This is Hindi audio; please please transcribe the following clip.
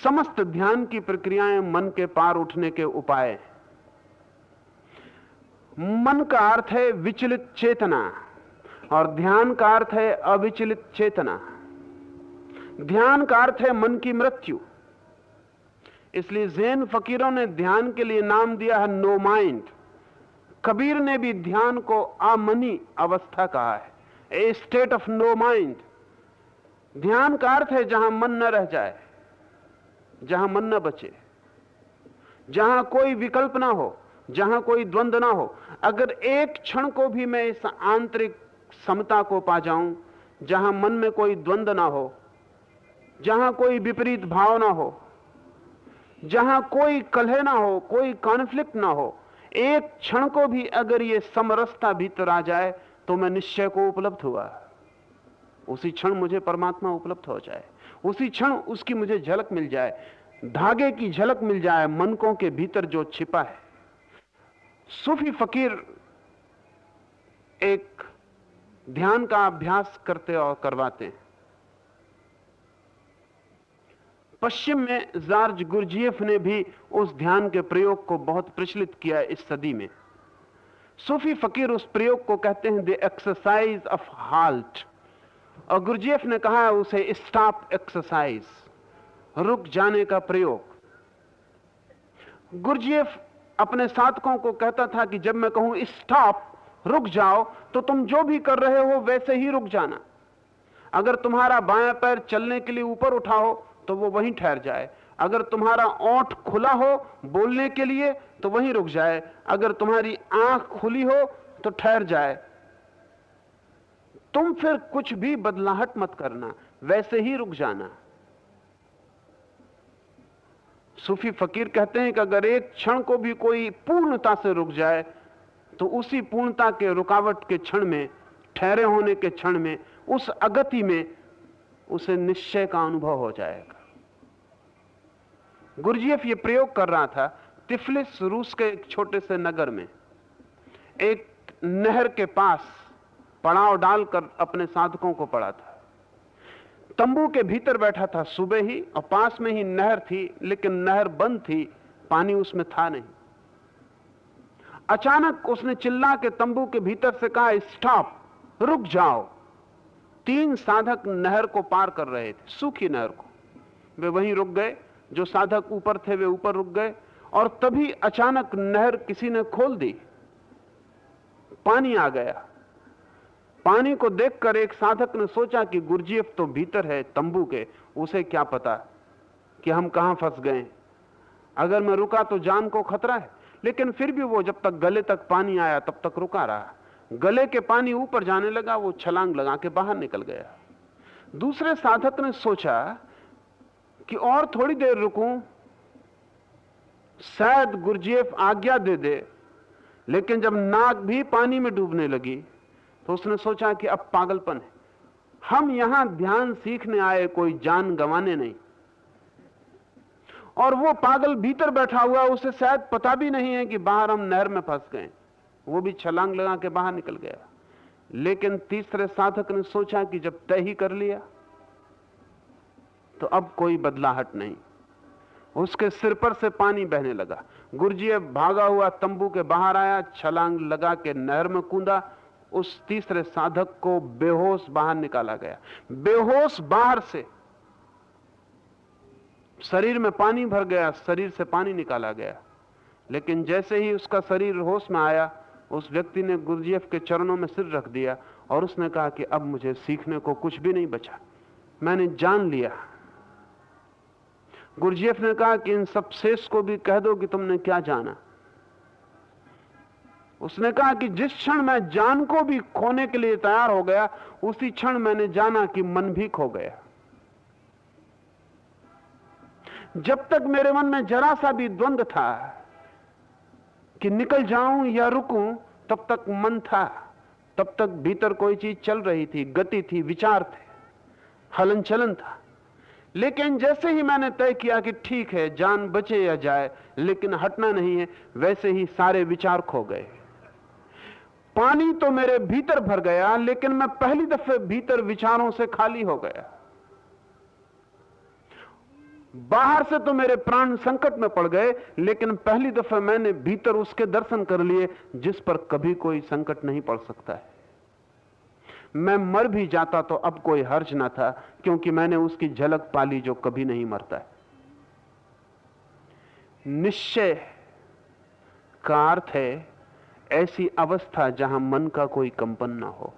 समस्त ध्यान की प्रक्रियाएं मन के पार उठने के उपाय हैं। मन का अर्थ है विचलित चेतना और ध्यान का अर्थ है अविचलित चेतना। ध्यान का अर्थ है मन की मृत्यु। इसलिए ज़ैन फकीरों ने ध्यान के लिए नाम दिया है नो माइंड। कबीर ने भी ध्यान को अमनी अवस्था कहा है, ए स्टेट ऑफ नो माइंड। ध्यान का अर्थ है जहां मन न रह जाए, जहां मन न बचे, जहां कोई विकल्प ना हो, जहां कोई द्वंद्व ना हो। अगर एक क्षण को भी मैं इस आंतरिक समता को पा जाऊं, जहां मन में कोई द्वंद्व ना हो, जहां कोई विपरीत भाव ना हो, जहां कोई कलह ना हो, कोई कॉन्फ्लिक्ट ना हो, एक क्षण को भी अगर ये समरसता भीतर आ जाए तो मैं निश्चय को उपलब्ध हुआ। उसी क्षण मुझे परमात्मा उपलब्ध हो जाए, उसी क्षण उसकी मुझे झलक मिल जाए, धागे की झलक मिल जाए मनकों के भीतर जो छिपा है। सूफी फकीर एक ध्यान का अभ्यास करते और करवाते हैं। पश्चिम में जॉर्ज गुरजिएफ ने भी उस ध्यान के प्रयोग को बहुत प्रचलित किया इस सदी में। सूफी फकीर उस प्रयोग को कहते हैं द एक्सरसाइज ऑफ हाल्ट, और गुरजिएफ ने कहा है उसे स्टॉप एक्सरसाइज, रुक जाने का प्रयोग। गुरजिएफ अपने साधकों को कहता था कि जब मैं कहूं स्टॉप, रुक जाओ, तो तुम जो भी कर रहे हो वैसे ही रुक जाना। अगर तुम्हारा बायां पैर चलने के लिए ऊपर उठा हो तो वो वहीं ठहर जाए। अगर तुम्हारा ओंठ खुला हो बोलने के लिए तो वहीं रुक जाए। अगर तुम्हारी आंख खुली हो तो ठहर जाए। तुम फिर कुछ भी बदलाहट मत करना, वैसे ही रुक जाना। सूफी फकीर कहते हैं कि अगर एक क्षण को भी कोई पूर्णता से रुक जाए तो उसी पूर्णता के रुकावट के क्षण में, ठहरे होने के क्षण में, उस अगति में उसे निश्चय का अनुभव हो जाएगा। गुरजिएफ ये प्रयोग कर रहा था तिफलिस, रूस के एक छोटे से नगर में, एक नहर के पास पड़ाव डालकर अपने साधकों को पड़ा था। तंबू के भीतर बैठा था सुबह ही, और पास में ही नहर थी, लेकिन नहर बंद थी, पानी उसमें था नहीं। अचानक उसने चिल्ला के तंबू के भीतर से कहा स्टॉप, रुक जाओ। 3 साधक नहर को पार कर रहे थे, सूखी नहर को। वे वहीं रुक गए, जो साधक ऊपर थे वे ऊपर रुक गए, और तभी अचानक नहर किसी ने खोल दी, पानी आ गया। पानी को देखकर एक साधक ने सोचा कि गुरजिएफ तो भीतर है तंबू के, उसे क्या पता कि हम कहां फंस गए। अगर मैं रुका तो जान को खतरा है। लेकिन फिर भी वो जब तक गले तक पानी आया तब तक रुका रहा। गले के पानी ऊपर जाने लगा, वो छलांग लगा के बाहर निकल गया। दूसरे साधक ने सोचा कि और थोड़ी देर रुकूं, शायद गुरजिएफ आज्ञा दे दे। लेकिन जब नाक भी पानी में डूबने लगी तो उसने सोचा कि अब पागलपन है, हम यहां ध्यान सीखने आए, कोई जान गंवाने नहीं। और वो पागल भीतर बैठा हुआ, उसे शायद पता भी नहीं है कि बाहर हम नहर में फंस गए। वो भी छलांग लगा के बाहर निकल गया। लेकिन तीसरे साधक ने सोचा कि जब तय ही कर लिया तो अब कोई बदलाहट नहीं। उसके सिर पर से पानी बहने लगा। गुरजिएफ भागा हुआ तंबू के बाहर आया, छलांग लगा के नहर में कूदा। उस तीसरे साधक को बेहोश बाहर निकाला गया। बेहोश बाहर से, शरीर में पानी भर गया, शरीर से पानी निकाला गया। लेकिन जैसे ही उसका शरीर होश में आया, उस व्यक्ति ने गुरजिएफ के चरणों में सिर रख दिया और उसने कहा कि अब मुझे सीखने को कुछ भी नहीं बचा, मैंने जान लिया। गुरजिएफ ने कहा कि इन सब शेष को भी कह दो कि तुमने क्या जाना। उसने कहा कि जिस क्षण मैं जान को भी खोने के लिए तैयार हो गया, उसी क्षण मैंने जाना कि मन भी खो गया। जब तक मेरे मन में जरा सा भी द्वंद्व था कि निकल जाऊं या रुकूं, तब तक मन था, तब तक भीतर कोई चीज चल रही थी, गति थी, विचार थे, हलन चलन था। लेकिन जैसे ही मैंने तय किया कि ठीक है, जान बचे या जाए लेकिन हटना नहीं है, वैसे ही सारे विचार खो गए। पानी तो मेरे भीतर भर गया, लेकिन मैं पहली दफे भीतर विचारों से खाली हो गया। बाहर से तो मेरे प्राण संकट में पड़ गए, लेकिन पहली दफा मैंने भीतर उसके दर्शन कर लिए जिस पर कभी कोई संकट नहीं पड़ सकता है। मैं मर भी जाता तो अब कोई हर्ज ना था, क्योंकि मैंने उसकी झलक पाली जो कभी नहीं मरता है। निश्चय का अर्थ है ऐसी अवस्था जहां मन का कोई कंपन ना हो।